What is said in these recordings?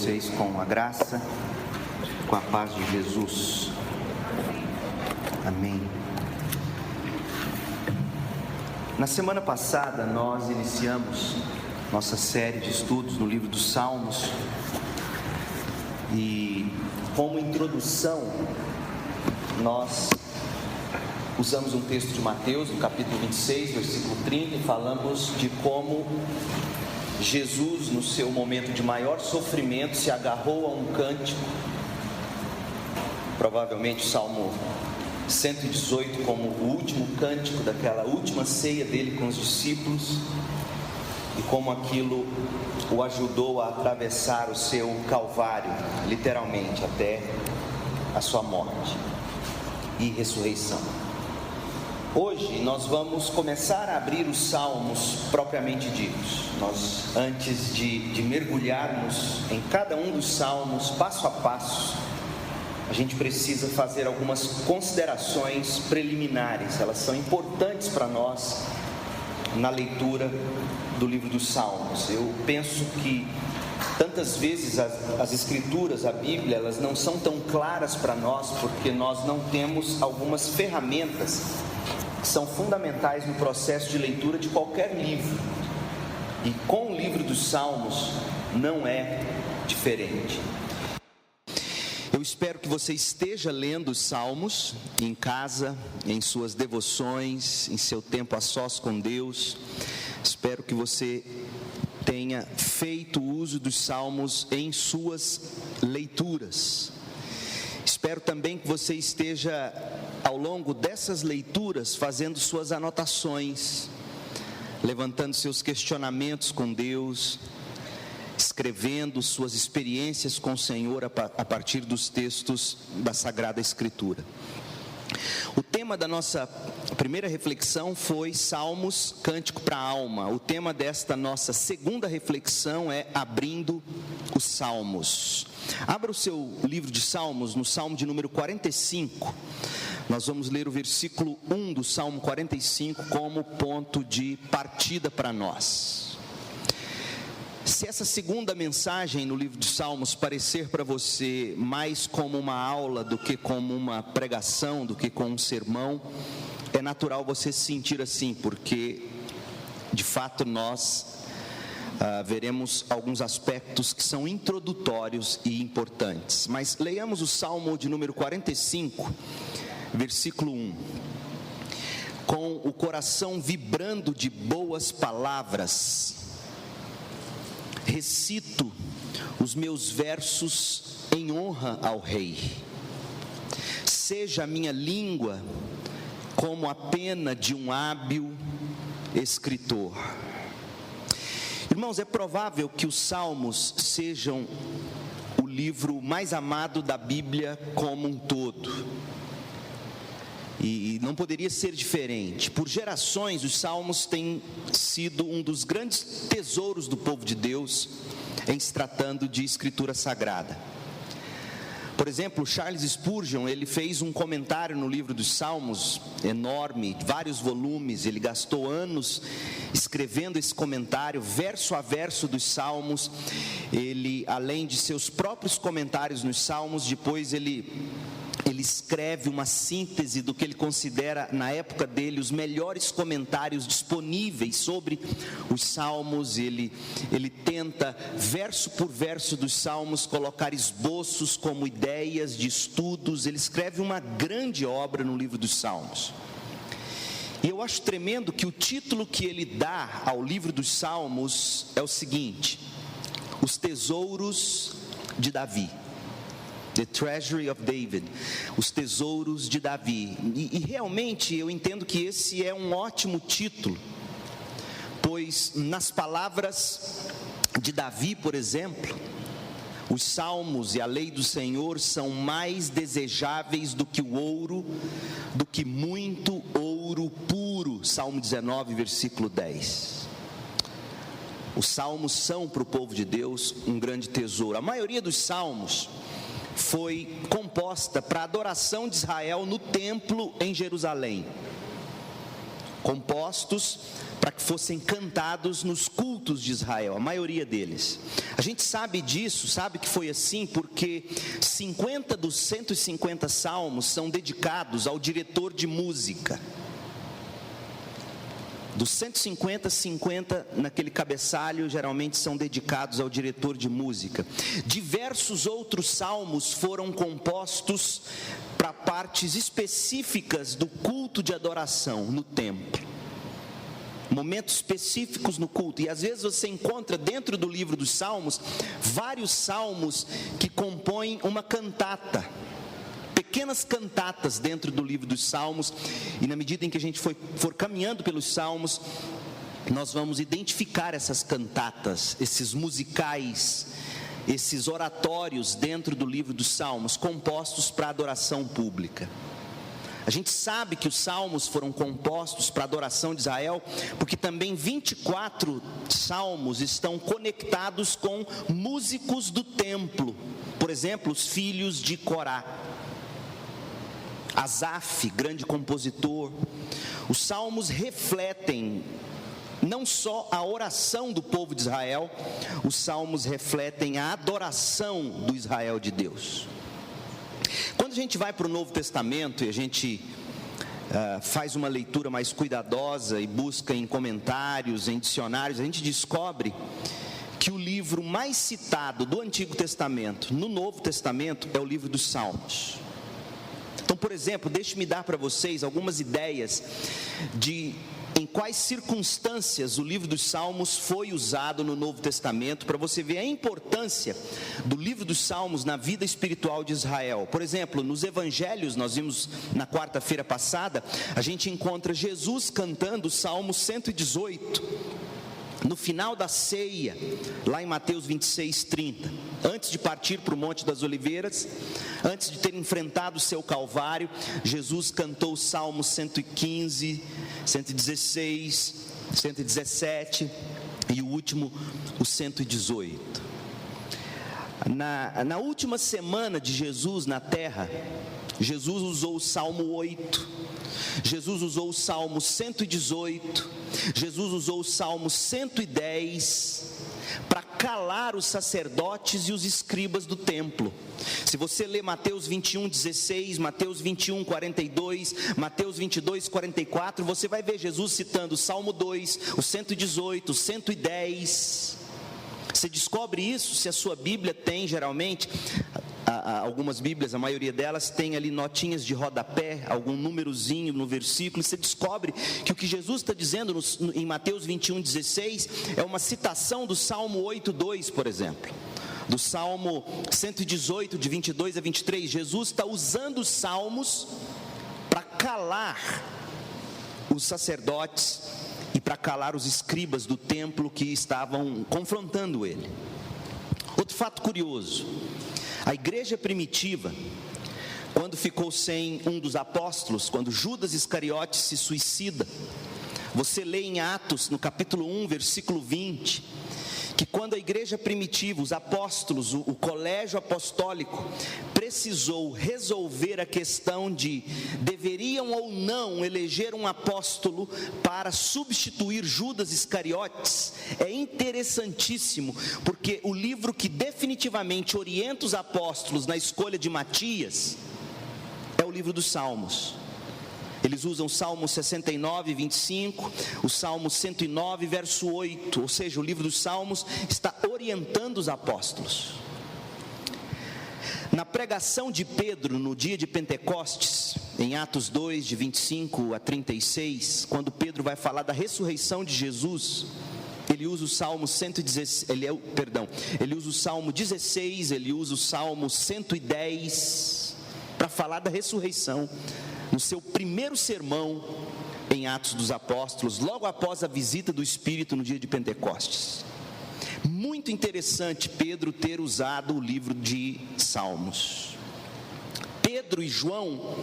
vocês com a graça, com a paz de Jesus. Amém. Na semana passada nós iniciamos nossa série de estudos no livro dos Salmos e como introdução nós usamos um texto de Mateus, no capítulo 26, versículo 30, e falamos de como Jesus, no seu momento de maior sofrimento, se agarrou a um cântico, provavelmente o Salmo 118, como o último cântico daquela última ceia dele com os discípulos, e como aquilo o ajudou a atravessar o seu Calvário, literalmente, até a sua morte e ressurreição. Hoje nós vamos começar a abrir os salmos propriamente ditos. Nós, antes de mergulharmos em cada um dos salmos, passo a passo, a gente precisa fazer algumas considerações preliminares. Elas são importantes para nós na leitura do livro dos Salmos. Eu penso que tantas vezes as escrituras, a Bíblia, elas não são tão claras para nós porque nós não temos algumas ferramentas que são fundamentais no processo de leitura de qualquer livro. E com o livro dos Salmos não é diferente. Eu espero que você esteja lendo os Salmos em casa, em suas devoções, em seu tempo a sós com Deus. Espero que você tenha feito uso dos Salmos em suas leituras. Espero também que você esteja, ao longo dessas leituras, fazendo suas anotações, levantando seus questionamentos com Deus, escrevendo suas experiências com o Senhor a partir dos textos da Sagrada Escritura. O tema da nossa primeira reflexão foi Salmos, Cântico para a Alma. O tema desta nossa segunda reflexão é Abrindo os Salmos. Abra o seu livro de Salmos, no Salmo de número 45. Nós vamos ler o versículo 1 do Salmo 45 como ponto de partida para nós. Se essa segunda mensagem no livro de Salmos parecer para você mais como uma aula do que como uma pregação, do que como um sermão, é natural você se sentir assim, porque de fato nós veremos alguns aspectos que são introdutórios e importantes. Mas leiamos o Salmo de número 45, versículo 1. Com o coração vibrando de boas palavras, recito os meus versos em honra ao Rei. Seja a minha língua como a pena de um hábil escritor. Irmãos, é provável que os Salmos sejam o livro mais amado da Bíblia como um todo. E não poderia ser diferente. Por gerações, os Salmos têm sido um dos grandes tesouros do povo de Deus em se tratando de Escritura Sagrada. Por exemplo, Charles Spurgeon, ele fez um comentário no livro dos Salmos, enorme, vários volumes. Ele gastou anos escrevendo esse comentário, verso a verso dos Salmos. Ele, além de seus próprios comentários nos Salmos, depois ele escreve uma síntese do que ele considera, na época dele, os melhores comentários disponíveis sobre os Salmos. Ele tenta, verso por verso dos Salmos, colocar esboços como ideias de estudos. Ele escreve uma grande obra no livro dos Salmos. E eu acho tremendo que o título que ele dá ao livro dos Salmos é o seguinte: Os Tesouros de Davi. The Treasury of David, os tesouros de Davi. E realmente eu entendo que esse é um ótimo título, pois nas palavras de Davi, por exemplo, os salmos e a lei do Senhor são mais desejáveis do que o ouro, do que muito ouro puro. Salmo 19, versículo 10. Os salmos são para o povo de Deus um grande tesouro. A maioria dos salmos foi composta para a adoração de Israel no templo em Jerusalém. compostos para que fossem cantados nos cultos de Israel, a maioria deles. A gente sabe disso, sabe que foi assim porque 50 dos 150 salmos são dedicados ao diretor de música. Dos 150, 50 naquele cabeçalho geralmente são dedicados ao diretor de música. Diversos outros salmos foram compostos para partes específicas do culto de adoração no templo. Momentos específicos no culto. E às vezes você encontra dentro do livro dos Salmos vários salmos que compõem uma cantata. Pequenas cantatas dentro do livro dos Salmos, e na medida em que a gente for caminhando pelos Salmos, nós vamos identificar essas cantatas, esses musicais, esses oratórios dentro do livro dos Salmos, compostos para adoração pública. A gente sabe que os salmos foram compostos para a adoração de Israel, porque também 24 salmos estão conectados com músicos do templo. Por exemplo, os filhos de Corá. Asaf, grande compositor. Os salmos refletem não só a oração do povo de Israel, os salmos refletem a adoração do Israel de Deus. Quando a gente vai para o Novo Testamento e a gente faz uma leitura mais cuidadosa e busca em comentários, em dicionários, a gente descobre que o livro mais citado do Antigo Testamento no Novo Testamento é o livro dos Salmos. Então, por exemplo, deixe-me dar para vocês algumas ideias de em quais circunstâncias o livro dos Salmos foi usado no Novo Testamento, para você ver a importância do livro dos Salmos na vida espiritual de Israel. Por exemplo, nos evangelhos, nós vimos na quarta-feira passada, a gente encontra Jesus cantando o Salmo 118, no final da ceia, lá em Mateus 26, 30, antes de partir para o Monte das Oliveiras, antes de ter enfrentado o seu Calvário, Jesus cantou o Salmo 115, 116, 117 e o último, o 118. Na última semana de Jesus na terra, Jesus usou o Salmo 8, Jesus usou o Salmo 118, Jesus usou o Salmo 110 para calar os sacerdotes e os escribas do templo. Se você ler Mateus 21, 16, Mateus 21, 42, Mateus 22, 44, você vai ver Jesus citando o Salmo 2, o 118, o 110. Você descobre isso se a sua Bíblia tem, geralmente, algumas Bíblias, a maioria delas tem ali notinhas de rodapé, algum númerozinho no versículo, e você descobre que o que Jesus está dizendo em Mateus 21, 16, é uma citação do Salmo 8, 2, por exemplo, do Salmo 118, de 22 a 23, Jesus está usando os salmos para calar os sacerdotes e para calar os escribas do templo que estavam confrontando ele. Outro fato curioso, a igreja primitiva, quando ficou sem um dos apóstolos, quando Judas Iscariotes se suicida, você lê em Atos, no capítulo 1, versículo 20, que quando a igreja primitiva, os apóstolos, o colégio apostólico, precisou resolver a questão de deveriam ou não eleger um apóstolo para substituir Judas Iscariotes, é interessantíssimo, porque o livro que definitivamente orienta os apóstolos na escolha de Matias é o livro dos Salmos. Eles usam o Salmo 69, 25, o Salmo 109, verso 8, ou seja, o livro dos Salmos está orientando os apóstolos. Na pregação de Pedro no dia de Pentecostes, em Atos 2, de 25 a 36, quando Pedro vai falar da ressurreição de Jesus, ele usa o Salmo 116, ele usa o Salmo 16, ele usa o Salmo 110 para falar da ressurreição. No seu primeiro sermão em Atos dos Apóstolos, logo após a visita do Espírito no dia de Pentecostes. Muito interessante Pedro ter usado o livro de Salmos. Pedro e João,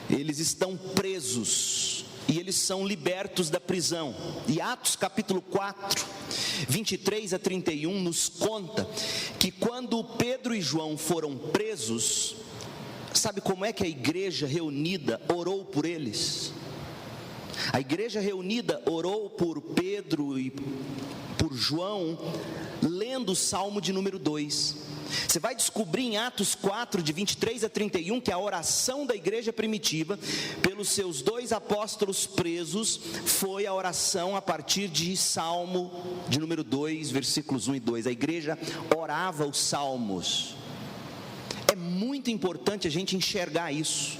eles estão presos e eles são libertos da prisão. E Atos capítulo 4, 23 a 31 nos conta que quando Pedro e João foram presos, sabe como é que a igreja reunida orou por eles? A igreja reunida orou por Pedro e por João, lendo o Salmo de número 2. Você vai descobrir em Atos 4, de 23 a 31, que a oração da igreja primitiva, pelos seus 2 apóstolos presos, foi a oração a partir de Salmo de número 2, versículos 1 e 2. A igreja orava os salmos. É muito importante a gente enxergar isso.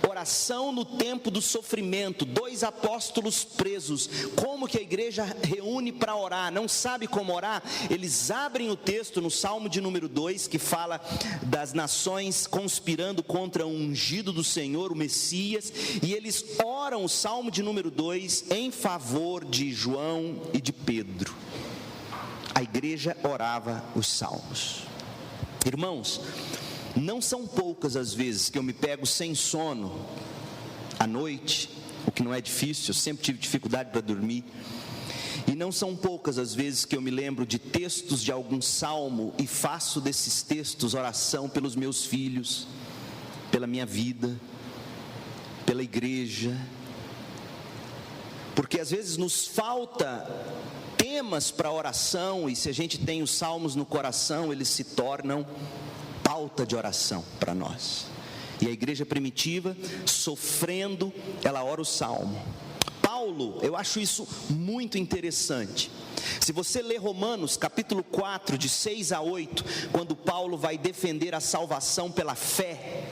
Oração no tempo do sofrimento, 2 apóstolos presos. Como que a igreja reúne para orar? Não sabe como orar? Eles abrem o texto no Salmo de número 2, que fala das nações conspirando contra o ungido do Senhor, o Messias, e eles oram o Salmo de número 2 em favor de João e de Pedro. A igreja orava os salmos. Irmãos, não são poucas as vezes que eu me pego sem sono à noite, o que não é difícil, eu sempre tive dificuldade para dormir. E não são poucas as vezes que eu me lembro de textos de algum salmo e faço desses textos oração pelos meus filhos, pela minha vida, pela igreja. Porque às vezes nos falta temas para oração, e se a gente tem os salmos no coração, eles se tornam pauta de oração para nós. E a igreja primitiva, sofrendo, ela ora o salmo. Paulo, eu acho isso muito interessante. Se você ler Romanos capítulo 4, de 6 a 8, quando Paulo vai defender a salvação pela fé,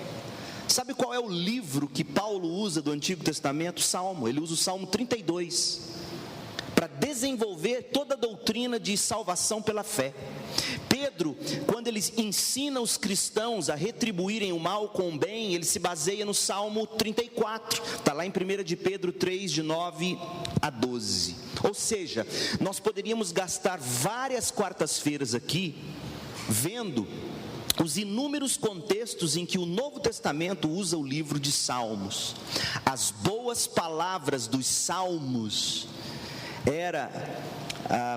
sabe qual é o livro que Paulo usa do Antigo Testamento? Salmo. Ele usa o Salmo 32 para desenvolver toda a doutrina de salvação pela fé. Pedro, quando ele ensina os cristãos a retribuírem o mal com o bem, ele se baseia no Salmo 34, está lá em 1 de Pedro 3, de 9 a 12. Ou seja, nós poderíamos gastar várias quartas-feiras aqui, vendo os inúmeros contextos em que o Novo Testamento usa o livro de Salmos. As boas palavras dos Salmos era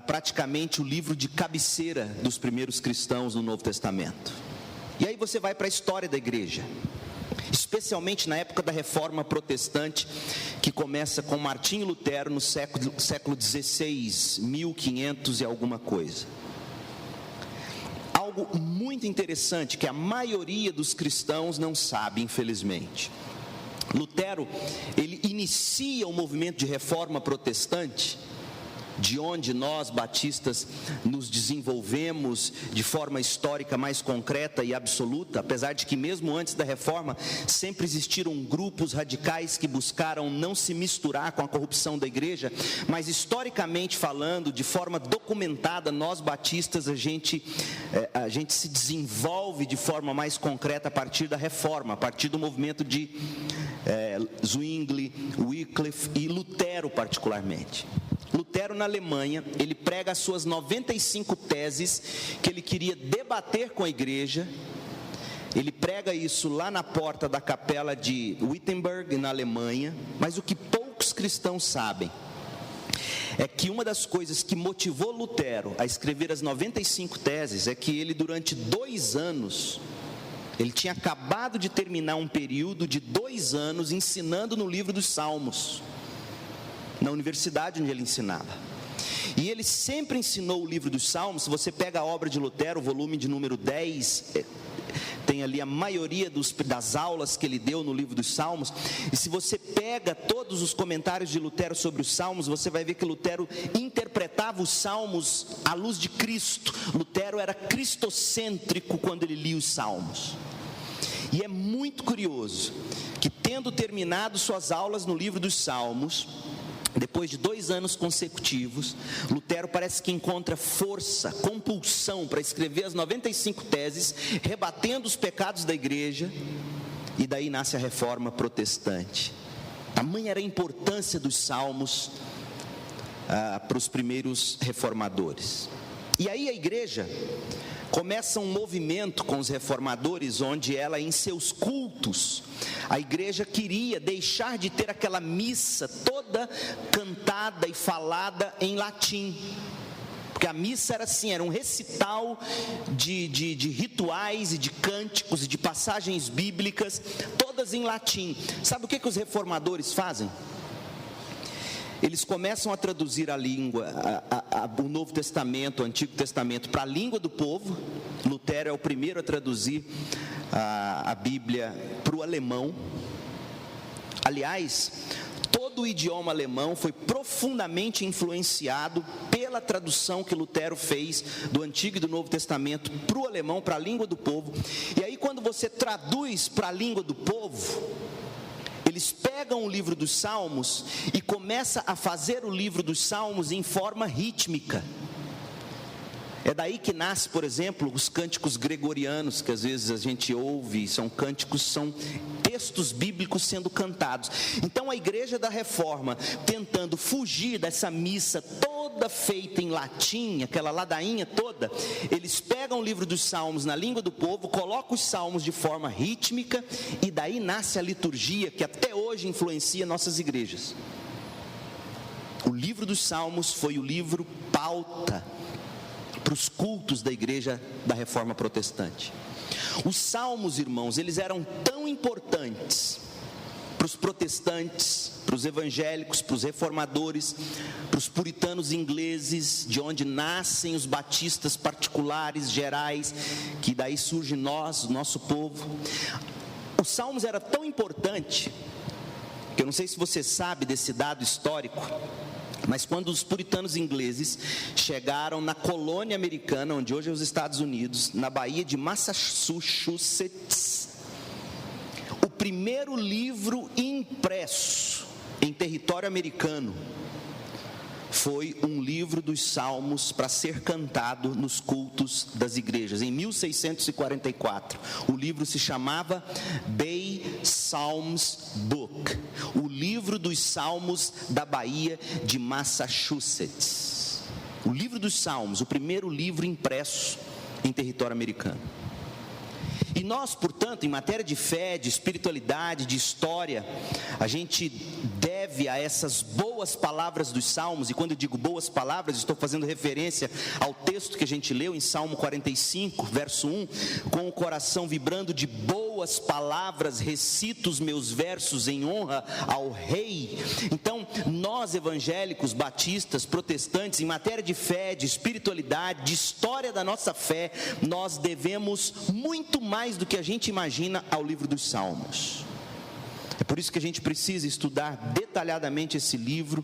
praticamente o livro de cabeceira dos primeiros cristãos no Novo Testamento. E aí você vai para a história da igreja, especialmente na época da Reforma Protestante, que começa com Martinho Lutero no século XVI, 1500 e alguma coisa. Algo muito interessante que a maioria dos cristãos não sabe, infelizmente. Lutero, ele inicia o movimento de Reforma Protestante, de onde nós batistas nos desenvolvemos de forma histórica mais concreta e absoluta, apesar de que mesmo antes da reforma sempre existiram grupos radicais que buscaram não se misturar com a corrupção da igreja, mas historicamente falando, de forma documentada, nós batistas a gente se desenvolve de forma mais concreta a partir da reforma, a partir do movimento de Zwingli, Wycliffe e Lutero particularmente. Lutero, na Alemanha, ele prega as suas 95 teses que ele queria debater com a igreja. Ele prega isso lá na porta da capela de Wittenberg, na Alemanha. Mas o que poucos cristãos sabem é que uma das coisas que motivou Lutero a escrever as 95 teses é que ele, durante 2 anos, ele tinha acabado de terminar um período de 2 anos ensinando no livro dos Salmos, na universidade onde ele ensinava. E ele sempre ensinou o livro dos Salmos. Se você pega a obra de Lutero, o volume de número 10, tem ali a maioria das aulas que ele deu no livro dos Salmos. E se você pega todos os comentários de Lutero sobre os Salmos, você vai ver que Lutero interpretava os Salmos à luz de Cristo. Lutero era cristocêntrico quando ele lia os Salmos. E é muito curioso que, tendo terminado suas aulas no livro dos Salmos, depois de 2 anos consecutivos, Lutero parece que encontra força, compulsão para escrever as 95 teses, rebatendo os pecados da igreja, e daí nasce a Reforma Protestante. Tamanha era a importância dos Salmos para os primeiros reformadores. E aí a igreja começa um movimento com os reformadores, onde ela, em seus cultos, a igreja queria deixar de ter aquela missa toda cantada e falada em latim, porque a missa era assim, era um recital de rituais e de cânticos e de passagens bíblicas, todas em latim. Sabe o que os reformadores fazem? eles começam a traduzir a língua, o Novo Testamento, o Antigo Testamento, para a língua do povo. Lutero é o primeiro a traduzir a Bíblia para o alemão. Aliás, todo o idioma alemão foi profundamente influenciado pela tradução que Lutero fez do Antigo e do Novo Testamento para o alemão, para a língua do povo. E aí, quando você traduz para a língua do povo, eles pegam o livro dos Salmos e começam a fazer o livro dos Salmos em forma rítmica. É daí que nasce, por exemplo, os cânticos gregorianos, que às vezes a gente ouve, são textos bíblicos sendo cantados. Então a Igreja da Reforma, tentando fugir dessa missa toda feita em latim, aquela ladainha toda, eles pegam o livro dos Salmos na língua do povo, colocam os salmos de forma rítmica, e daí nasce a liturgia que até hoje influencia nossas igrejas. O livro dos Salmos foi o livro pauta para os cultos da Igreja da Reforma Protestante. Os salmos, irmãos, eles eram tão importantes para os protestantes, para os evangélicos, para os reformadores, para os puritanos ingleses, de onde nascem os batistas particulares, gerais, que daí surge nós, o nosso povo. Os salmos era tão importante, que eu não sei se você sabe desse dado histórico, mas quando os puritanos ingleses chegaram na colônia americana, onde hoje é os Estados Unidos, na Baía de Massachusetts, o primeiro livro impresso em território americano foi um livro dos Salmos para ser cantado nos cultos das igrejas. Em 1644, o livro se chamava Bay Psalms Book, o livro dos Salmos da Baía de Massachusetts. O livro dos Salmos, o primeiro livro impresso em território americano. E nós, portanto, em matéria de fé, de espiritualidade, de história, a gente deve a essas boas palavras dos Salmos. E quando eu digo boas palavras, estou fazendo referência ao texto que a gente leu em Salmo 45, verso 1. Com o coração vibrando de boas palavras, recito os meus versos em honra ao Rei. Então, nós evangélicos, batistas, protestantes, em matéria de fé, de espiritualidade, de história da nossa fé, nós devemos muito mais do que a gente imagina ao livro dos Salmos. É por isso que a gente precisa estudar detalhadamente esse livro,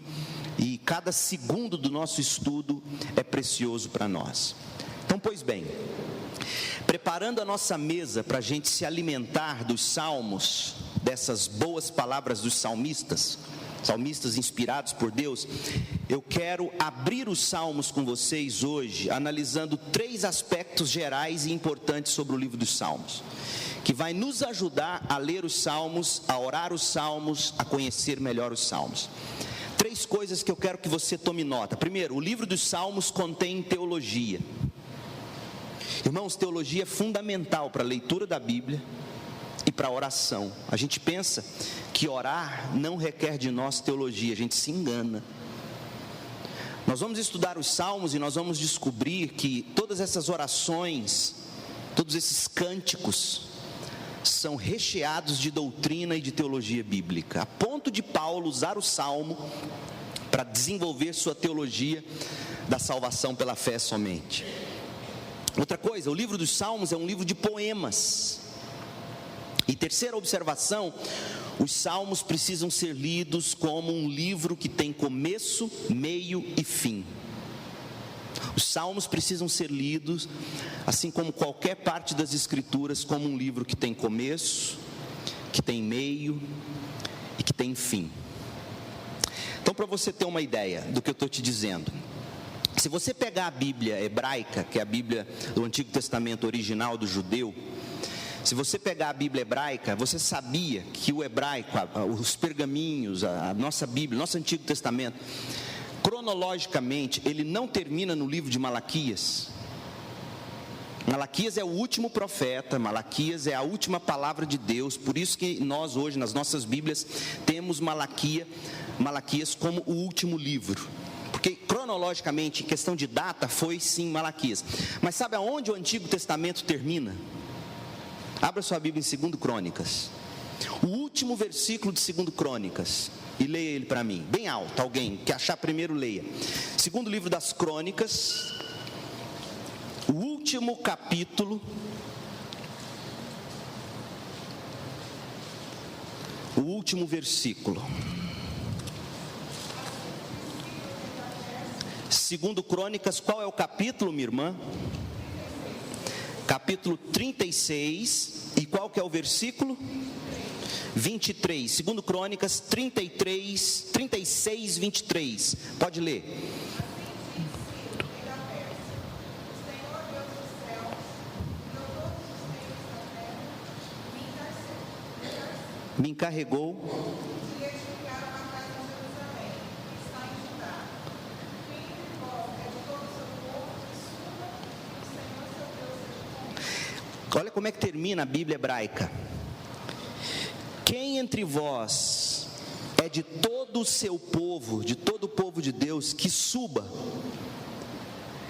e cada segundo do nosso estudo é precioso para nós. Então, pois bem, preparando a nossa mesa para a gente se alimentar dos salmos, dessas boas palavras dos salmistas inspirados por Deus, eu quero abrir os salmos com vocês hoje, analisando 3 aspectos gerais e importantes sobre o livro dos Salmos, que vai nos ajudar a ler os salmos, a orar os salmos, a conhecer melhor os salmos. 3 coisas que eu quero que você tome nota. Primeiro, o livro dos Salmos contém teologia. Irmãos, teologia é fundamental para a leitura da Bíblia e para a oração. A gente pensa que orar não requer de nós teologia, a gente se engana. Nós vamos estudar os Salmos e nós vamos descobrir que todas essas orações, todos esses cânticos, são recheados de doutrina e de teologia bíblica, a ponto de Paulo usar o Salmo para desenvolver sua teologia da salvação pela fé somente. Outra coisa, o livro dos Salmos é um livro de poemas. E terceira observação, os Salmos precisam ser lidos como um livro que tem começo, meio e fim. Os Salmos precisam ser lidos, assim como qualquer parte das Escrituras, como um livro que tem começo, que tem meio e que tem fim. Então, para você ter uma ideia do que eu estou te dizendo, se você pegar a Bíblia hebraica, que é a Bíblia do Antigo Testamento original do judeu, se você pegar a Bíblia hebraica, você sabia que o hebraico, os pergaminhos, a nossa Bíblia, nosso Antigo Testamento, cronologicamente, ele não termina no livro de Malaquias. Malaquias é o último profeta, Malaquias é a última palavra de Deus, por isso que nós hoje, nas nossas Bíblias, temos Malaquias como o último livro. Porque cronologicamente, em questão de data, foi sim Malaquias. Mas sabe aonde o Antigo Testamento termina? Abra sua Bíblia em 2 Crônicas. O último versículo de 2 Crônicas, e leia ele para mim, bem alto. Alguém que achar primeiro, leia. Segundo livro das Crônicas, o último capítulo, o último versículo. Segundo Crônicas, qual é o capítulo, minha irmã? Capítulo 36, e qual que é o versículo? 23, segundo Crônicas 36, 23, pode ler. Me encarregou olha como é que termina a Bíblia hebraica. Quem entre vós é de todo o seu povo, de todo o povo de Deus, que suba,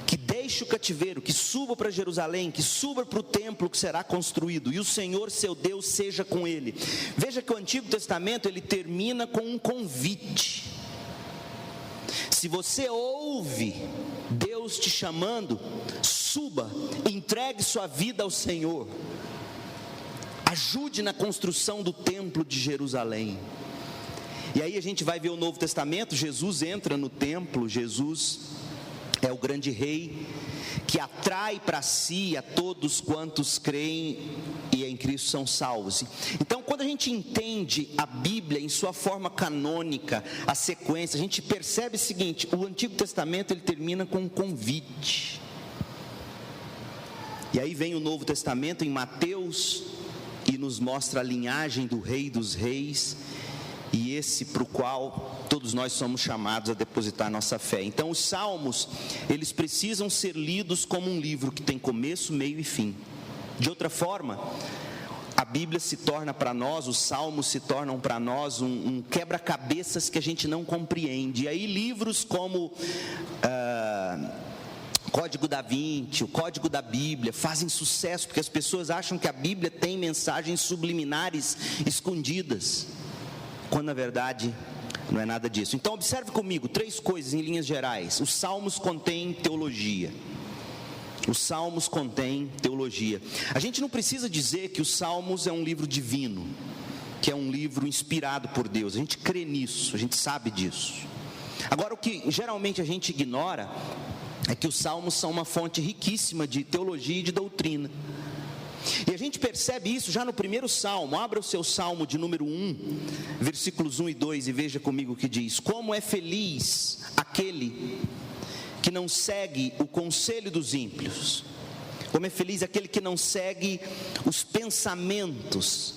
que deixe o cativeiro, que suba para Jerusalém, que suba para o templo que será construído, e o Senhor seu Deus seja com ele. Veja que o Antigo Testamento, ele termina com um convite. Se você ouve Deus te chamando, suba, entregue sua vida ao Senhor, ajude na construção do templo de Jerusalém. E aí a gente vai ver o Novo Testamento, Jesus entra no templo, Jesus é o grande rei, que atrai para si a todos quantos creem e em Cristo são salvos. Então, quando a gente entende a Bíblia em sua forma canônica, a sequência, a gente percebe o seguinte: o Antigo Testamento, ele termina com um convite. E aí vem o Novo Testamento em Mateus e nos mostra a linhagem do Rei dos Reis, e esse para o qual todos nós somos chamados a depositar nossa fé. Então os Salmos, eles precisam ser lidos como um livro que tem começo, meio e fim. De outra forma, a Bíblia se torna para nós, os Salmos se tornam para nós um quebra-cabeças que a gente não compreende. E aí livros como Código da Vinci, o Código da Bíblia, fazem sucesso, porque as pessoas acham que a Bíblia tem mensagens subliminares escondidas, quando na verdade não é nada disso. Então observe comigo 3 coisas em linhas gerais. Os Salmos contêm teologia. Os Salmos contêm teologia. A gente não precisa dizer que os Salmos é um livro divino, que é um livro inspirado por Deus. A gente crê nisso, a gente sabe disso. Agora, o que geralmente a gente ignora é que os Salmos são uma fonte riquíssima de teologia e de doutrina. E a gente percebe isso já no primeiro Salmo. Abra o seu Salmo de número 1, versículos 1 e 2, e veja comigo o que diz: como é feliz aquele que não segue o conselho dos ímpios, como é feliz aquele que não segue os pensamentos,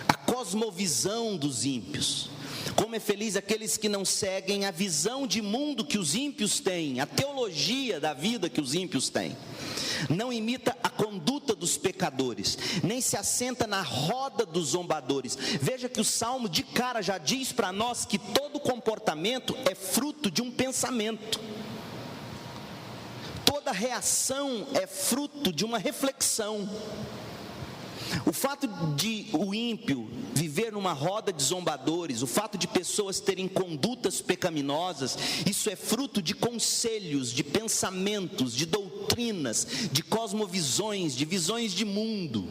a cosmovisão dos ímpios. Como é feliz aqueles que não seguem a visão de mundo que os ímpios têm, a teologia da vida que os ímpios têm. Não imita a conduta dos pecadores, nem se assenta na roda dos zombadores. Veja que o Salmo de cara já diz para nós que todo comportamento é fruto de um pensamento. Toda reação é fruto de uma reflexão. O fato de o ímpio viver numa roda de zombadores, o fato de pessoas terem condutas pecaminosas, isso é fruto de conselhos, de pensamentos, de doutrinas, de cosmovisões, de visões de mundo.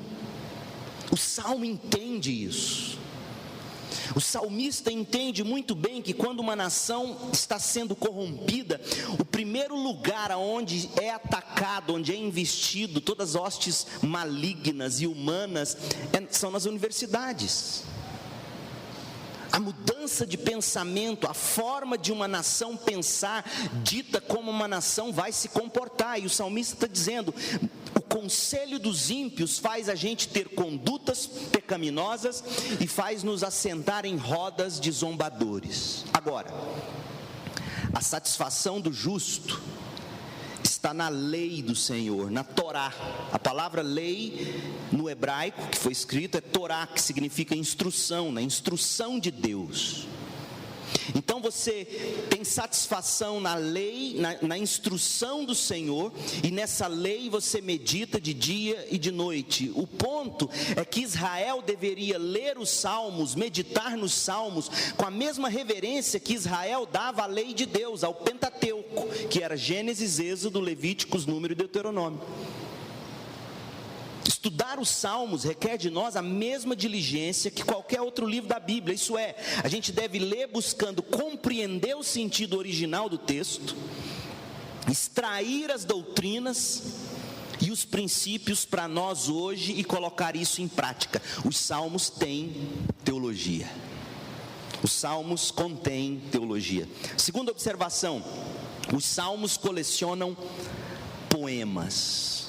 O Salmo entende isso. O salmista entende muito bem que quando uma nação está sendo corrompida, o primeiro lugar onde é atacado, onde é investido todas as hostes malignas e humanas, são nas universidades. A mudança de pensamento, a forma de uma nação pensar, dita como uma nação vai se comportar. E o salmista está dizendo: o conselho dos ímpios faz a gente ter condutas pecaminosas e faz nos assentar em rodas de zombadores. Agora, a satisfação do justo está na lei do Senhor, na Torá. A palavra lei no hebraico que foi escrito é Torá, que significa instrução, na instrução de Deus. Então você tem satisfação na lei, na instrução do Senhor, e nessa lei você medita de dia e de noite. O ponto é que Israel deveria ler os salmos, meditar nos salmos, com a mesma reverência que Israel dava à lei de Deus, ao Pentateuco, que era Gênesis, Êxodo, Levíticos, Número e Deuteronômio. Estudar os salmos requer de nós a mesma diligência que qualquer outro livro da Bíblia. Isso é, a gente deve ler buscando compreender o sentido original do texto, extrair as doutrinas e os princípios para nós hoje e colocar isso em prática. Os salmos têm teologia. Os salmos contêm teologia. Segunda observação, os salmos colecionam poemas.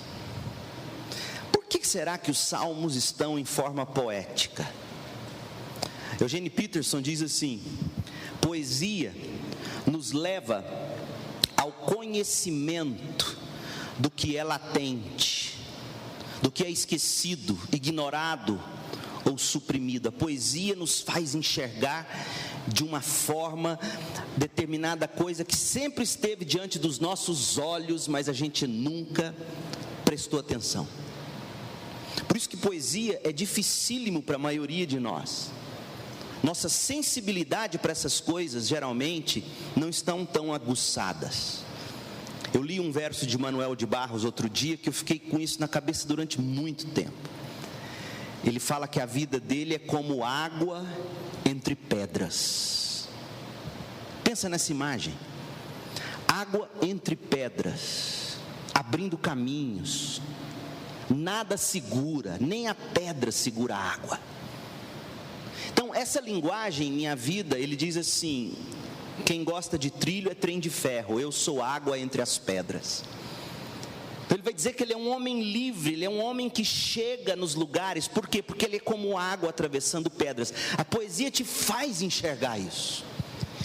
Por que será que os salmos estão em forma poética? Eugene Peterson diz assim: poesia nos leva ao conhecimento do que é latente, do que é esquecido, ignorado ou suprimido. A poesia nos faz enxergar de uma forma determinada coisa que sempre esteve diante dos nossos olhos, mas a gente nunca prestou atenção. Por isso que poesia é dificílimo para a maioria de nós. Nossa sensibilidade para essas coisas geralmente não estão tão aguçadas. Eu li um verso de Manuel de Barros outro dia que eu fiquei com isso na cabeça durante muito tempo. Ele fala que a vida dele é como água entre pedras. Pensa nessa imagem. Água entre pedras, abrindo caminhos. Nada segura, nem a pedra segura a água. Então essa linguagem em minha vida, ele diz assim: quem gosta de trilho é trem de ferro, eu sou água entre as pedras. Então ele vai dizer que ele é um homem livre, ele é um homem que chega nos lugares. Por quê? Porque ele é como água atravessando pedras. A poesia te faz enxergar isso.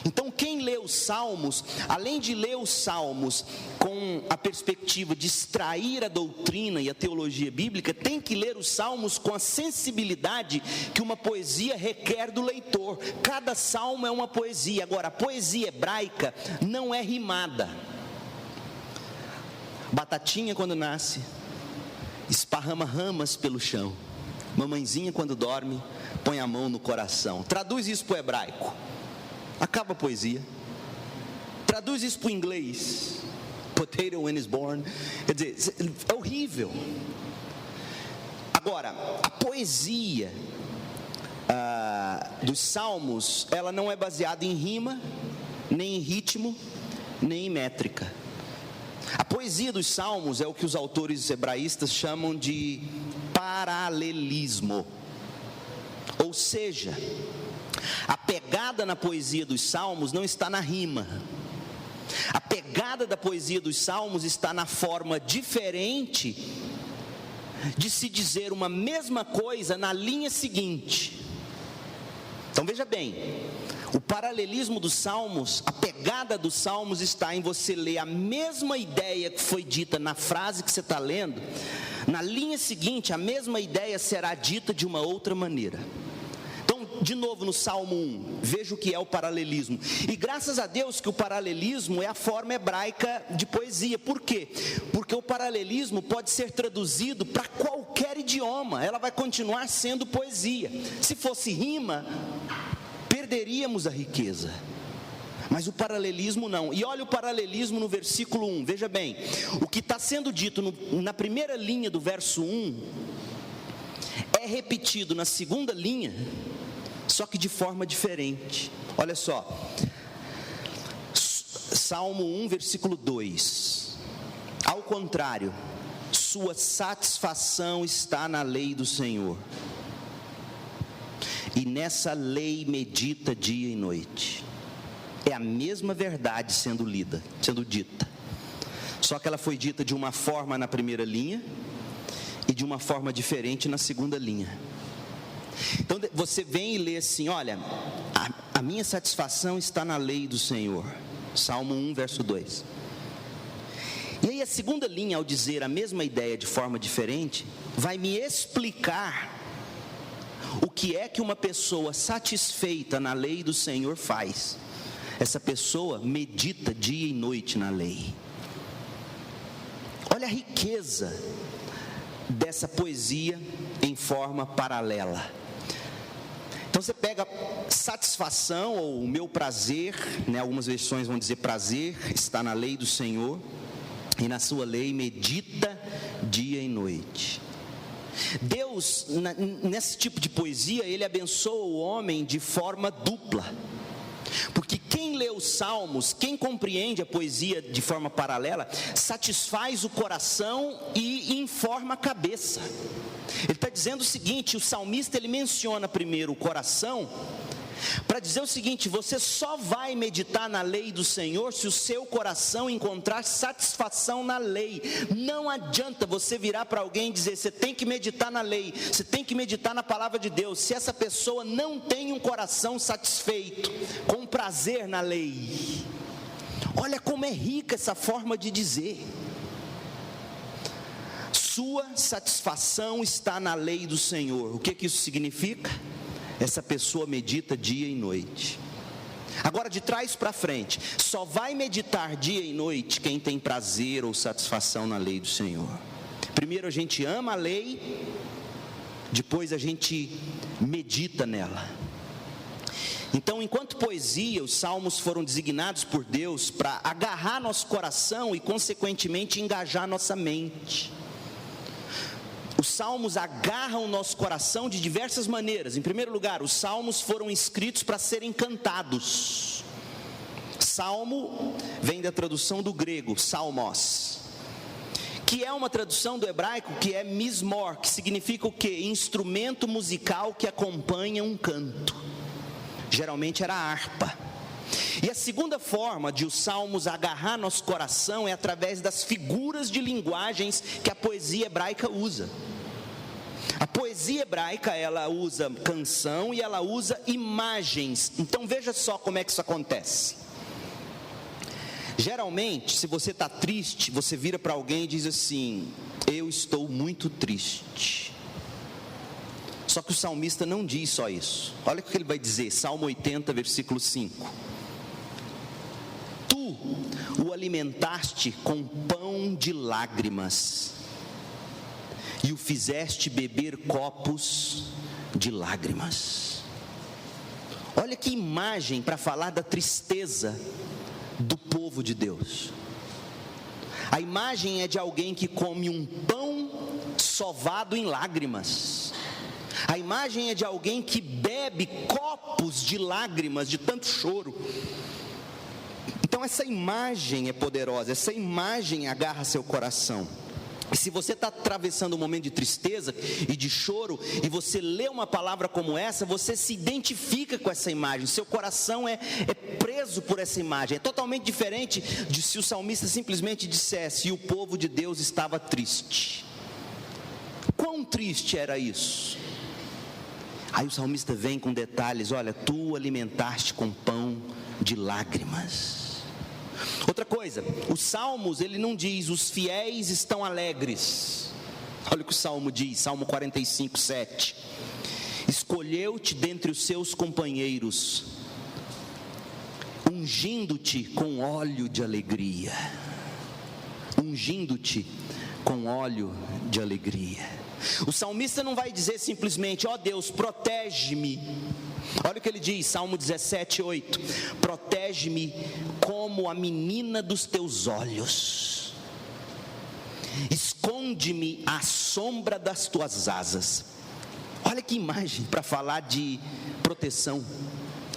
Então quem lê os salmos, além de ler os salmos com a perspectiva de extrair a doutrina e a teologia bíblica, tem que ler os salmos com a sensibilidade que uma poesia requer do leitor. Cada salmo é uma poesia. Agora, a poesia hebraica não é rimada. Batatinha quando nasce, esparrama ramas pelo chão. Mamãezinha quando dorme, põe a mão no coração. Traduz isso para o hebraico, acaba a poesia. Traduz isso para o inglês, potato when is born. Quer dizer, é horrível. Agora, a poesia dos salmos, ela não é baseada em rima, nem em ritmo, nem em métrica. A poesia dos salmos é o que os autores hebraístas chamam de paralelismo. Ou seja, a pegada na poesia dos salmos não está na rima. A pegada da poesia dos salmos está na forma diferente de se dizer uma mesma coisa na linha seguinte. Então veja bem, o paralelismo dos salmos, a pegada dos salmos está em você ler a mesma ideia que foi dita na frase que você está lendo. Na linha seguinte, a mesma ideia será dita de uma outra maneira. De novo no Salmo 1, veja o que é o paralelismo. E graças a Deus que o paralelismo é a forma hebraica de poesia. Por quê? Porque o paralelismo pode ser traduzido para qualquer idioma. Ela vai continuar sendo poesia. Se fosse rima, perderíamos a riqueza. Mas o paralelismo não. E olha o paralelismo no versículo 1. Veja bem, o que está sendo dito na primeira linha do verso 1 é repetido na segunda linha, só que de forma diferente. Olha só, Salmo 1, versículo 2. Ao contrário, sua satisfação está na lei do Senhor, e nessa lei medita dia e noite. É a mesma verdade sendo lida, sendo dita, só que ela foi dita de uma forma na primeira linha e de uma forma diferente na segunda linha. Então você vem e lê assim: olha, a minha satisfação está na lei do Senhor. Salmo 1, verso 2. E aí a segunda linha, ao dizer a mesma ideia de forma diferente, vai me explicar o que é que uma pessoa satisfeita na lei do Senhor faz. essa pessoa medita dia e noite na lei. Olha a riqueza dessa poesia em forma paralela. Então você pega satisfação ou o meu prazer, né? Algumas versões vão dizer prazer, está na lei do Senhor, e na sua lei medita dia e noite. Deus, nesse tipo de poesia, Ele abençoa o homem de forma dupla. Porque quem lê os salmos, quem compreende a poesia de forma paralela, satisfaz o coração e informa a cabeça. Ele está dizendo o seguinte: o salmista ele menciona primeiro o coração, para dizer o seguinte: você só vai meditar na lei do Senhor se o seu coração encontrar satisfação na lei. Não adianta você virar para alguém e dizer: você tem que meditar na lei, você tem que meditar na palavra de Deus, se essa pessoa não tem um coração satisfeito, com prazer na lei. Olha como é rica essa forma de dizer. Sua satisfação está na lei do Senhor. O que isso significa? Essa pessoa medita dia e noite. Agora, de trás para frente, só vai meditar dia e noite quem tem prazer ou satisfação na lei do Senhor. Primeiro a gente ama a lei, depois a gente medita nela. Então, enquanto poesia, os salmos foram designados por Deus para agarrar nosso coração e, consequentemente, engajar nossa mente. Os salmos agarram o nosso coração de diversas maneiras. Em primeiro lugar, os salmos foram escritos para serem cantados. Salmo vem da tradução do grego, salmos, que é uma tradução do hebraico que é mismor, que significa o quê? Instrumento musical que acompanha um canto. Geralmente era a harpa. E a segunda forma de os salmos agarrar nosso coração é através das figuras de linguagens que a poesia hebraica usa. A poesia hebraica, ela usa canção e ela usa imagens. Então veja só como é que isso acontece. Geralmente, se você está triste, você vira para alguém e diz assim: eu estou muito triste. Só que o salmista não diz só isso. Olha o que ele vai dizer, Salmo 80, versículo 5. Tu o alimentaste com pão de lágrimas e o fizeste beber copos de lágrimas. Olha que imagem para falar da tristeza do povo de Deus. A imagem é de alguém que come um pão sovado em lágrimas. A imagem é de alguém que bebe copos de lágrimas, de tanto choro. Então essa imagem é poderosa, essa imagem agarra seu coração. E se você está atravessando um momento de tristeza e de choro, e você lê uma palavra como essa, você se identifica com essa imagem, seu coração é preso por essa imagem. É totalmente diferente de se o salmista simplesmente dissesse: e o povo de Deus estava triste. Quão triste era isso? Aí o salmista vem com detalhes: olha, tu o alimentaste com pão de lágrimas. Outra coisa, os salmos, ele não diz: os fiéis estão alegres. Olha o que o salmo diz, Salmo 45, 7. Escolheu-te dentre os seus companheiros, ungindo-te com óleo de alegria. Ungindo-te com óleo de alegria. O salmista não vai dizer simplesmente: ó Deus, protege-me. Olha o que ele diz, Salmo 17, 8. Protege-me como a menina dos teus olhos. Esconde-me à sombra das tuas asas. Olha que imagem para falar de proteção.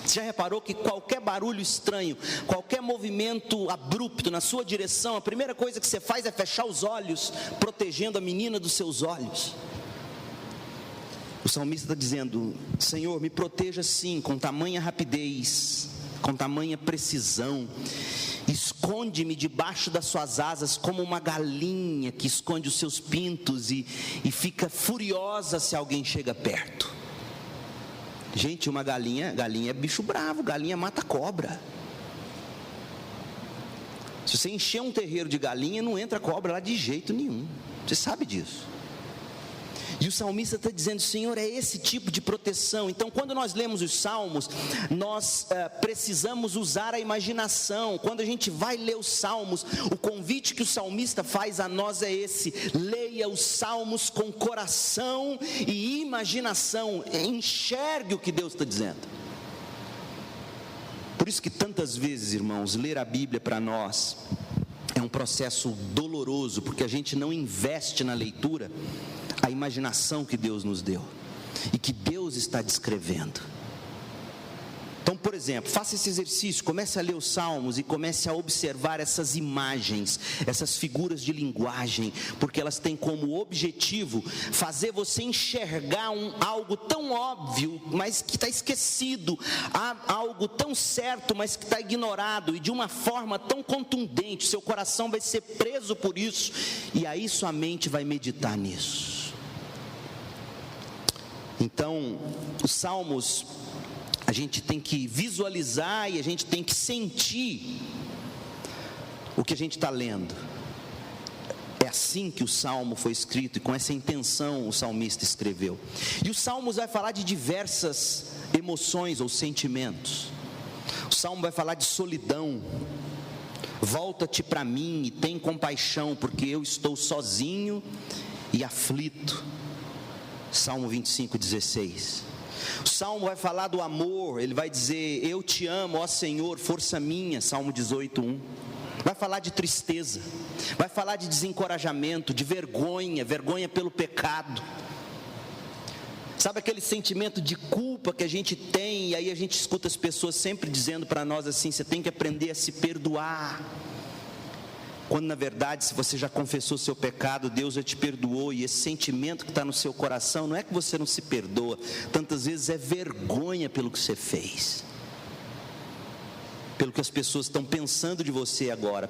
Você já reparou que qualquer barulho estranho, qualquer movimento abrupto na sua direção, a primeira coisa que você faz é fechar os olhos, protegendo a menina dos seus olhos? O salmista está dizendo: Senhor, me proteja sim, com tamanha rapidez, com tamanha precisão. Esconde-me debaixo das suas asas, como uma galinha que esconde os seus pintos e fica furiosa se alguém chega perto. Gente, uma galinha é bicho bravo, galinha mata cobra. Se você encher um terreiro de galinha, não entra cobra lá de jeito nenhum. Você sabe disso. E o salmista está dizendo: Senhor, é esse tipo de proteção. Então, quando nós lemos os salmos, nós precisamos usar a imaginação. Quando a gente vai ler os salmos, o convite que o salmista faz a nós é esse: leia os salmos com coração e imaginação, enxergue o que Deus está dizendo. Por isso que tantas vezes, irmãos, ler a Bíblia para nós é um processo doloroso, porque a gente não investe na leitura a imaginação que Deus nos deu e que Deus está descrevendo. Então, por exemplo, faça esse exercício, comece a ler os salmos e comece a observar essas imagens, essas figuras de linguagem, porque elas têm como objetivo fazer você enxergar algo tão óbvio, mas que está esquecido, algo tão certo, mas que está ignorado, e de uma forma tão contundente. Seu coração vai ser preso por isso, e aí sua mente vai meditar nisso. Então, os salmos, a gente tem que visualizar e a gente tem que sentir o que a gente está lendo. É assim que o salmo foi escrito e com essa intenção o salmista escreveu. E os salmos vai falar de diversas emoções ou sentimentos. O salmo vai falar de solidão. Volta-te para mim e tem compaixão, porque eu estou sozinho e aflito. Salmo 25:16. O salmo vai falar do amor, ele vai dizer: eu te amo, ó Senhor, força minha. Salmo 18:1. Vai falar de tristeza, vai falar de desencorajamento, de vergonha pelo pecado. Sabe aquele sentimento de culpa que a gente tem, e aí a gente escuta as pessoas sempre dizendo para nós assim: você tem que aprender a se perdoar. Quando na verdade, se você já confessou seu pecado, Deus já te perdoou. E esse sentimento que está no seu coração, não é que você não se perdoa, tantas vezes é vergonha pelo que você fez, pelo que as pessoas estão pensando de você agora,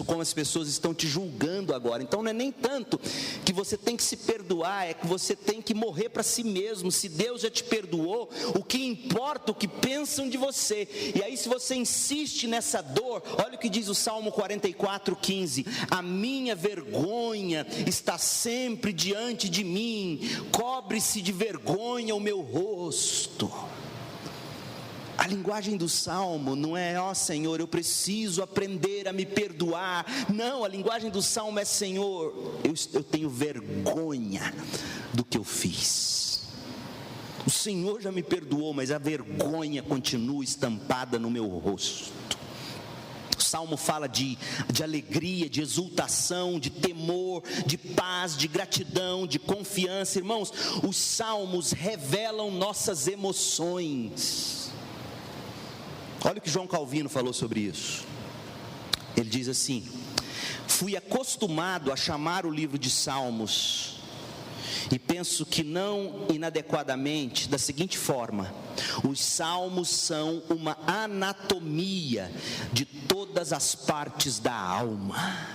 como as pessoas estão te julgando agora. Então não é nem tanto que você tem que se perdoar, é que você tem que morrer para si mesmo. Se Deus já te perdoou, o que importa o que pensam de você. E aí, se você insiste nessa dor, olha o que diz o Salmo 44:15: a minha vergonha está sempre diante de mim, cobre-se de vergonha o meu rosto. A linguagem do salmo não é: ó Senhor, eu preciso aprender a me perdoar. Não, a linguagem do salmo é: Senhor, eu tenho vergonha do que eu fiz. O Senhor já me perdoou, mas a vergonha continua estampada no meu rosto. O salmo fala de alegria, de exultação, de temor, de paz, de gratidão, de confiança. Irmãos, os salmos revelam nossas emoções. Olha o que João Calvino falou sobre isso. Ele diz assim: fui acostumado a chamar o livro de Salmos, e penso que não inadequadamente, da seguinte forma: os salmos são uma anatomia de todas as partes da alma.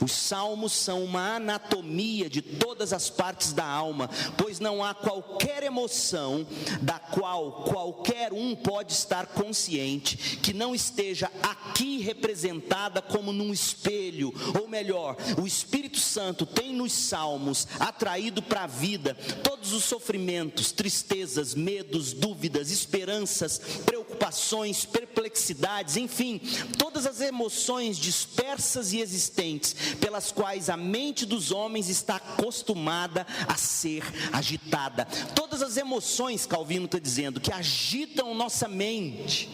Os salmos são uma anatomia de todas as partes da alma, pois não há qualquer emoção da qual qualquer um pode estar consciente que não esteja aqui representada como num espelho. Ou melhor, o Espírito Santo tem nos salmos atraído para a vida todos os sofrimentos, tristezas, medos, dúvidas, esperanças, preocupações, perplexidades, enfim, todas as emoções dispersas e existentes, pelas quais a mente dos homens está acostumada a ser agitada. Todas as emoções, Calvino está dizendo, que agitam nossa mente,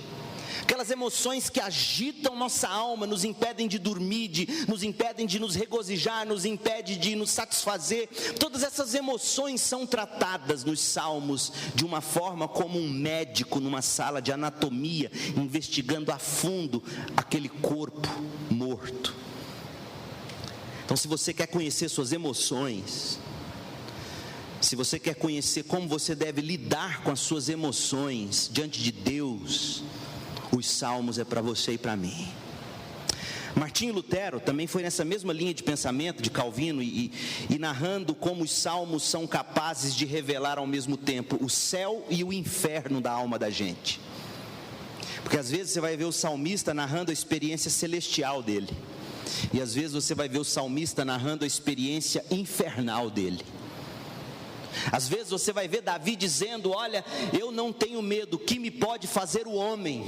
aquelas emoções que agitam nossa alma, nos impedem de dormir, nos impedem de nos regozijar, nos impedem de nos satisfazer. Todas essas emoções são tratadas nos salmos de uma forma como um médico numa sala de anatomia, investigando a fundo aquele corpo morto. Então, se você quer conhecer suas emoções, se você quer conhecer como você deve lidar com as suas emoções diante de Deus, os salmos é para você e para mim. Martinho Lutero também foi nessa mesma linha de pensamento de Calvino, e narrando como os salmos são capazes de revelar ao mesmo tempo o céu e o inferno da alma da gente. Porque às vezes você vai ver o salmista narrando a experiência celestial dele, E às vezes você vai ver o salmista narrando a experiência infernal dele. Às vezes você vai ver Davi dizendo: olha, eu não tenho medo, o que me pode fazer o homem?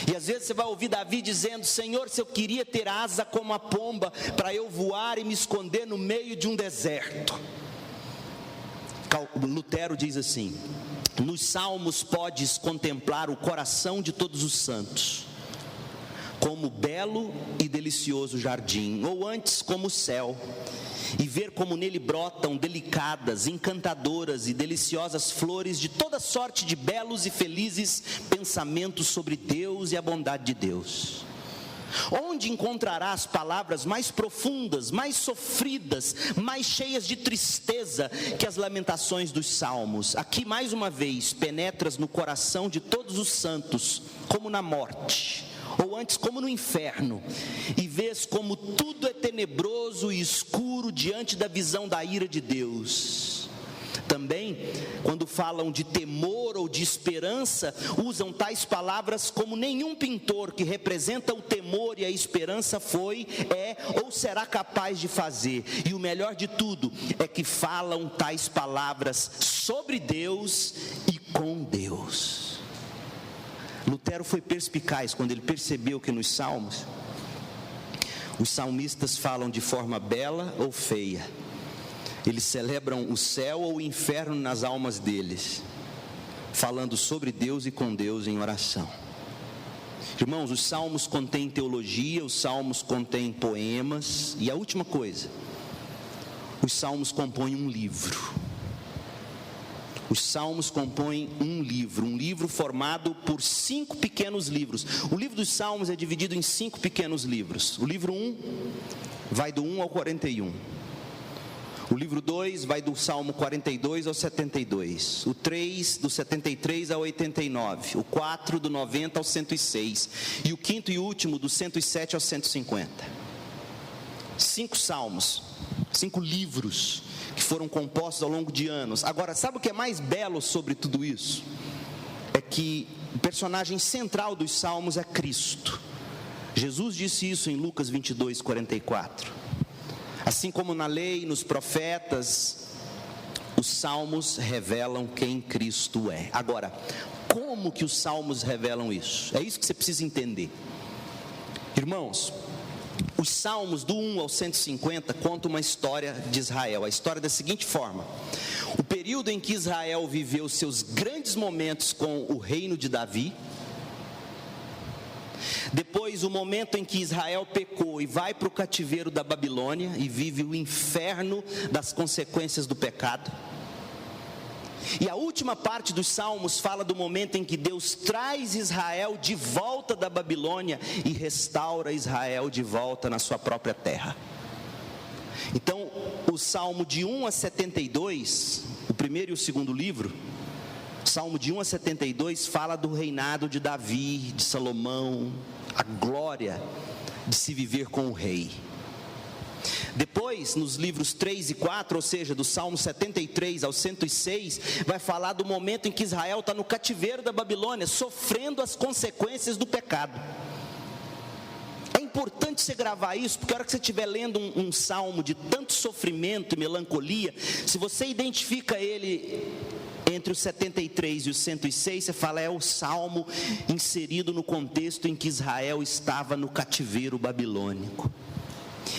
E às vezes você vai ouvir Davi dizendo: Senhor, se eu queria ter asa como a pomba, para eu voar e me esconder no meio de um deserto. Lutero diz assim: nos salmos podes contemplar o coração de todos os santos, como belo e delicioso jardim, ou antes como o céu, e ver como nele brotam delicadas, encantadoras e deliciosas flores de toda sorte de belos e felizes pensamentos sobre Deus e a bondade de Deus. Onde encontrarás palavras mais profundas, mais sofridas, mais cheias de tristeza que as lamentações dos salmos? Aqui mais uma vez penetras no coração de todos os santos, como na morte, ou antes como no inferno, e vês como tudo é tenebroso e escuro diante da visão da ira de Deus. Também, quando falam de temor ou de esperança, usam tais palavras como nenhum pintor que representa o temor e a esperança foi, é ou será capaz de fazer. E o melhor de tudo é que falam tais palavras sobre Deus e com Deus. Lutero foi perspicaz quando ele percebeu que nos salmos os salmistas falam de forma bela ou feia. Eles celebram o céu ou o inferno nas almas deles, falando sobre Deus e com Deus em oração. Irmãos, os salmos contêm teologia, os salmos contêm poemas, e a última coisa, os salmos compõem um livro. Os salmos compõem um livro formado por 5 pequenos livros. O livro dos salmos é dividido em 5 pequenos livros. O livro 1 vai do 1 ao 41. O livro 2 vai do Salmo 42 ao 72. O 3 do 73 ao 89. O 4 do 90 ao 106. E o 5º e último do 107 ao 150. 5 salmos, 5 livros que foram compostos ao longo de anos. Agora, sabe o que é mais belo sobre tudo isso? É que o personagem central dos salmos é Cristo. Jesus disse isso em Lucas 22, 44. Assim como na lei, nos profetas, os salmos revelam quem Cristo é. Agora, como que os salmos revelam isso? É isso que você precisa entender. Irmãos, os salmos do 1 ao 150 contam uma história de Israel. A história da seguinte forma: o período em que Israel viveu seus grandes momentos com o reino de Davi. Depois o momento em que Israel pecou e vai para o cativeiro da Babilônia e vive o inferno das consequências do pecado. E a última parte dos salmos fala do momento em que Deus traz Israel de volta da Babilônia e restaura Israel de volta na sua própria terra. Então, o salmo de 1 a 72, o primeiro e o segundo livro, Salmo de 1 a 72 fala do reinado de Davi, de Salomão, a glória de se viver com o rei. Depois, nos livros 3 e 4, ou seja, do Salmo 73 ao 106, vai falar do momento em que Israel está no cativeiro da Babilônia, sofrendo as consequências do pecado. É importante você gravar isso, porque a hora que você estiver lendo um salmo de tanto sofrimento e melancolia, se você identifica ele entre os 73 e os 106, você fala, é o salmo inserido no contexto em que Israel estava no cativeiro babilônico.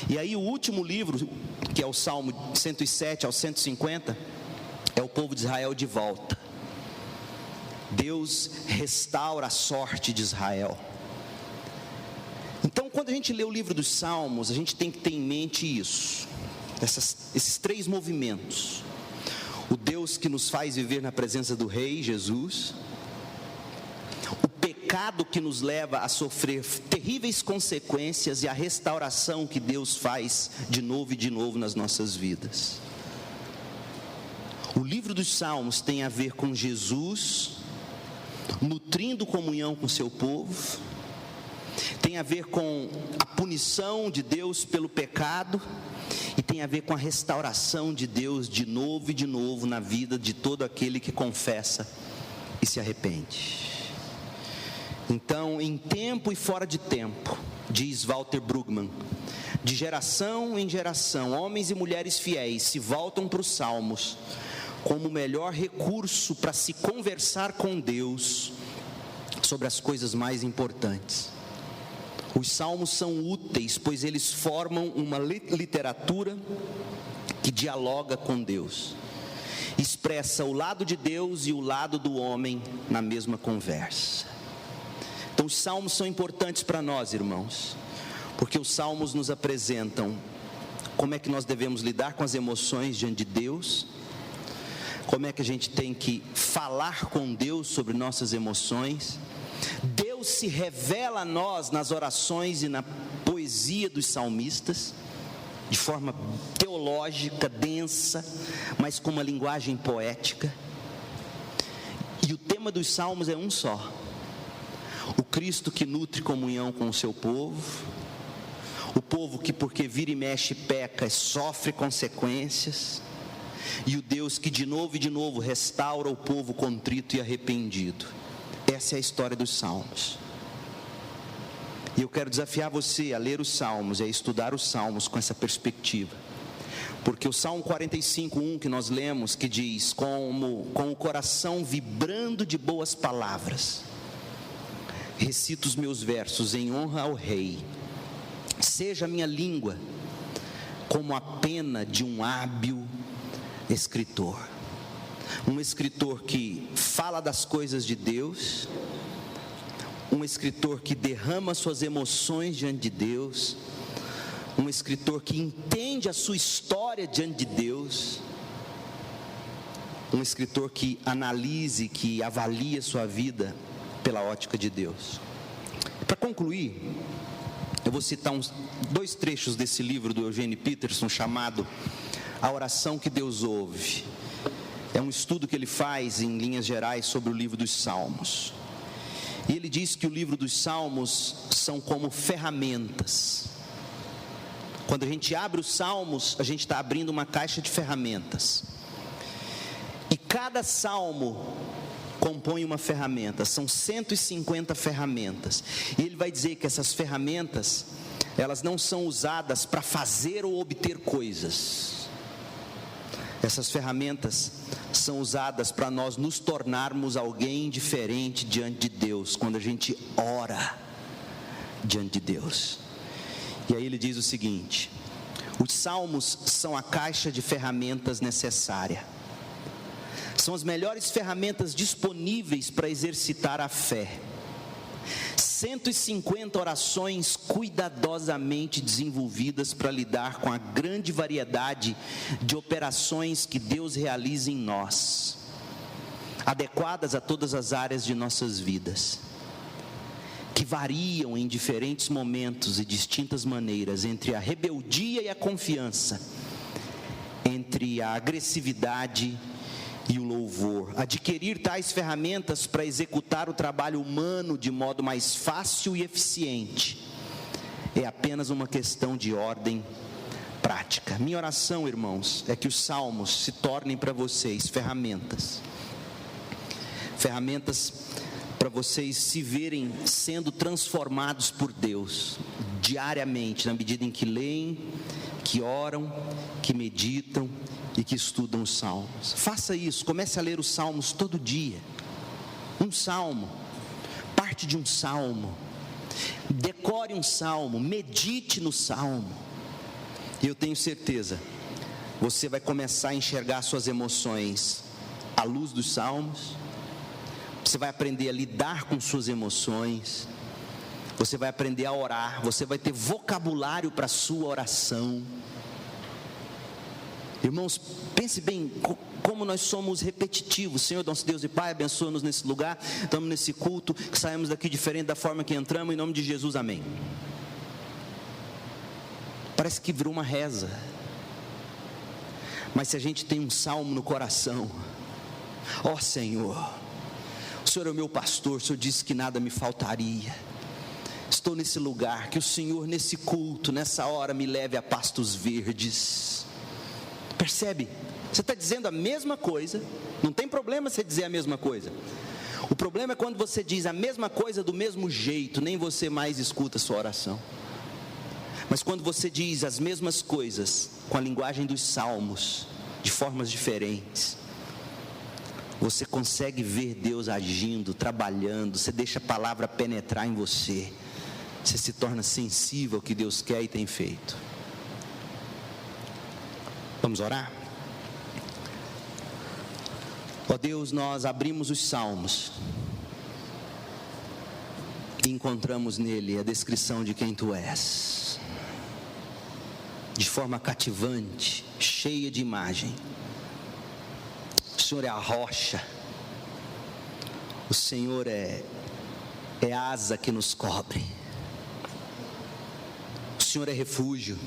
E aí o último livro, que é o Salmo 107 ao 150, é o povo de Israel de volta. Deus restaura a sorte de Israel. Então, quando a gente lê o livro dos Salmos, a gente tem que ter em mente isso, esses 3 movimentos. O Deus que nos faz viver na presença do Rei, Jesus. O pecado que nos leva a sofrer terríveis consequências e a restauração que Deus faz de novo e de novo nas nossas vidas. O livro dos Salmos tem a ver com Jesus nutrindo comunhão com seu povo, tem a ver com a punição de Deus pelo pecado e tem a ver com a restauração de Deus de novo e de novo na vida de todo aquele que confessa e se arrepende. Então, em tempo e fora de tempo, diz Walter Brueggemann, de geração em geração, homens e mulheres fiéis se voltam para os salmos como o melhor recurso para se conversar com Deus sobre as coisas mais importantes. Os salmos são úteis, pois eles formam uma literatura que dialoga com Deus, expressa o lado de Deus e o lado do homem na mesma conversa. Então os salmos são importantes para nós, irmãos, porque os salmos nos apresentam como é que nós devemos lidar com as emoções diante de Deus, como é que a gente tem que falar com Deus sobre nossas emoções. Deus se revela a nós nas orações e na poesia dos salmistas, de forma teológica, densa, mas com uma linguagem poética. E o tema dos salmos é um só: o Cristo que nutre comunhão com o seu povo, o povo que porque vira e mexe peca sofre consequências, e o Deus que de novo restaura o povo contrito e arrependido. Essa é a história dos salmos. E eu quero desafiar você a ler os salmos e a estudar os salmos com essa perspectiva, porque o Salmo 45:1 que nós lemos, que diz: com o coração vibrando de boas palavras, recito os meus versos em honra ao Rei. Seja a minha língua como a pena de um hábil escritor. Um escritor que fala das coisas de Deus, um escritor que derrama suas emoções diante de Deus, um escritor que entende a sua história diante de Deus, um escritor que analise, que avalie a sua vida pela ótica de Deus. Para concluir, eu vou citar dois trechos desse livro do Eugene Peterson, chamado A Oração que Deus Ouve. É um estudo que ele faz em linhas gerais sobre o livro dos Salmos. E ele diz que o livro dos Salmos são como ferramentas. Quando a gente abre os Salmos, a gente está abrindo uma caixa de ferramentas. E cada salmo compõe uma ferramenta. São 150 ferramentas. E ele vai dizer que essas ferramentas, elas não são usadas para fazer ou obter coisas. Essas ferramentas são usadas para nós nos tornarmos alguém diferente diante de Deus, quando a gente ora diante de Deus. E aí ele diz o seguinte: os salmos são a caixa de ferramentas necessária. São as melhores ferramentas disponíveis para exercitar a fé. 150 orações cuidadosamente desenvolvidas para lidar com a grande variedade de operações que Deus realiza em nós, adequadas a todas as áreas de nossas vidas, que variam em diferentes momentos e distintas maneiras, entre a rebeldia e a confiança, entre a agressividade e o louvor. Adquirir tais ferramentas para executar o trabalho humano de modo mais fácil e eficiente é apenas uma questão de ordem prática. Minha oração, irmãos, é que os salmos se tornem para vocês ferramentas para vocês se verem sendo transformados por Deus diariamente, na medida em que leem, que oram, que meditam e que estudam os salmos. Faça isso, comece a ler os salmos todo dia. Um salmo, parte de um salmo, decore um salmo, medite no salmo. E eu tenho certeza, você vai começar a enxergar suas emoções à luz dos salmos. Você vai aprender a lidar com suas emoções. Você vai aprender a orar. Você vai ter vocabulário para a sua oração. Irmãos, pense bem como nós somos repetitivos. Senhor, nosso Deus e Pai, abençoa-nos nesse lugar. Estamos nesse culto, que saímos daqui diferente da forma que entramos. Em nome de Jesus, amém. Parece que virou uma reza. Mas se a gente tem um salmo no coração: ó Senhor, o Senhor é o meu pastor, o Senhor disse que nada me faltaria. Estou nesse lugar, que o Senhor nesse culto, nessa hora, me leve a pastos verdes. Percebe? Você está dizendo a mesma coisa. Não tem problema você dizer a mesma coisa. O problema é quando você diz a mesma coisa do mesmo jeito, nem você mais escuta a sua oração. Mas quando você diz as mesmas coisas com a linguagem dos salmos, de formas diferentes, você consegue ver Deus agindo, trabalhando. Você deixa a palavra penetrar em você. Você se torna sensível ao que Deus quer e tem feito. Vamos orar? Ó Deus, nós abrimos os salmos e encontramos nele a descrição de quem Tu és, de forma cativante, cheia de imagem. O Senhor é a rocha, o Senhor é a asa que nos cobre, o Senhor é refúgio,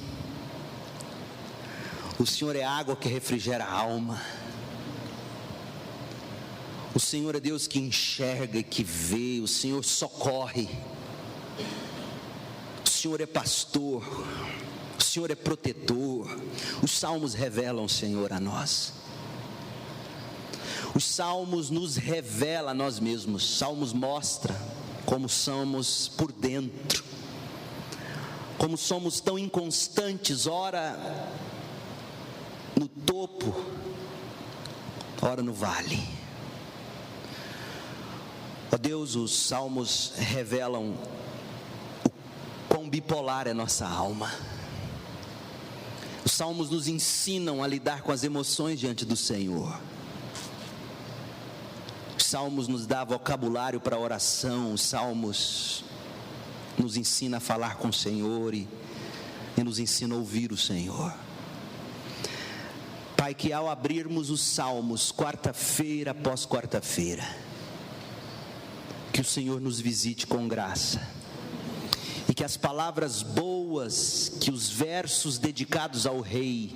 o Senhor é água que refrigera a alma, o Senhor é Deus que enxerga e que vê, o Senhor socorre, o Senhor é pastor, o Senhor é protetor. Os salmos revelam o Senhor a nós. Os salmos nos revelam a nós mesmos. Salmos mostra como somos por dentro, como somos tão inconstantes, ora no topo, ora no vale. Ó Deus, os salmos revelam o quão bipolar é nossa alma. Os salmos nos ensinam a lidar com as emoções diante do Senhor. Os salmos nos dão vocabulário para a oração. Os salmos nos ensinam a falar com o Senhor e nos ensinam a ouvir o Senhor. Pai, que ao abrirmos os salmos, quarta-feira após quarta-feira, que o Senhor nos visite com graça, e que as palavras boas, que os versos dedicados ao Rei,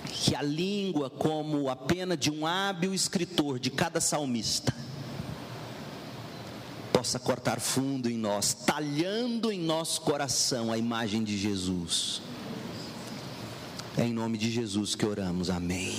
que a língua como a pena de um hábil escritor de cada salmista, possa cortar fundo em nós, talhando em nosso coração a imagem de Jesus. É em nome de Jesus que oramos, amém.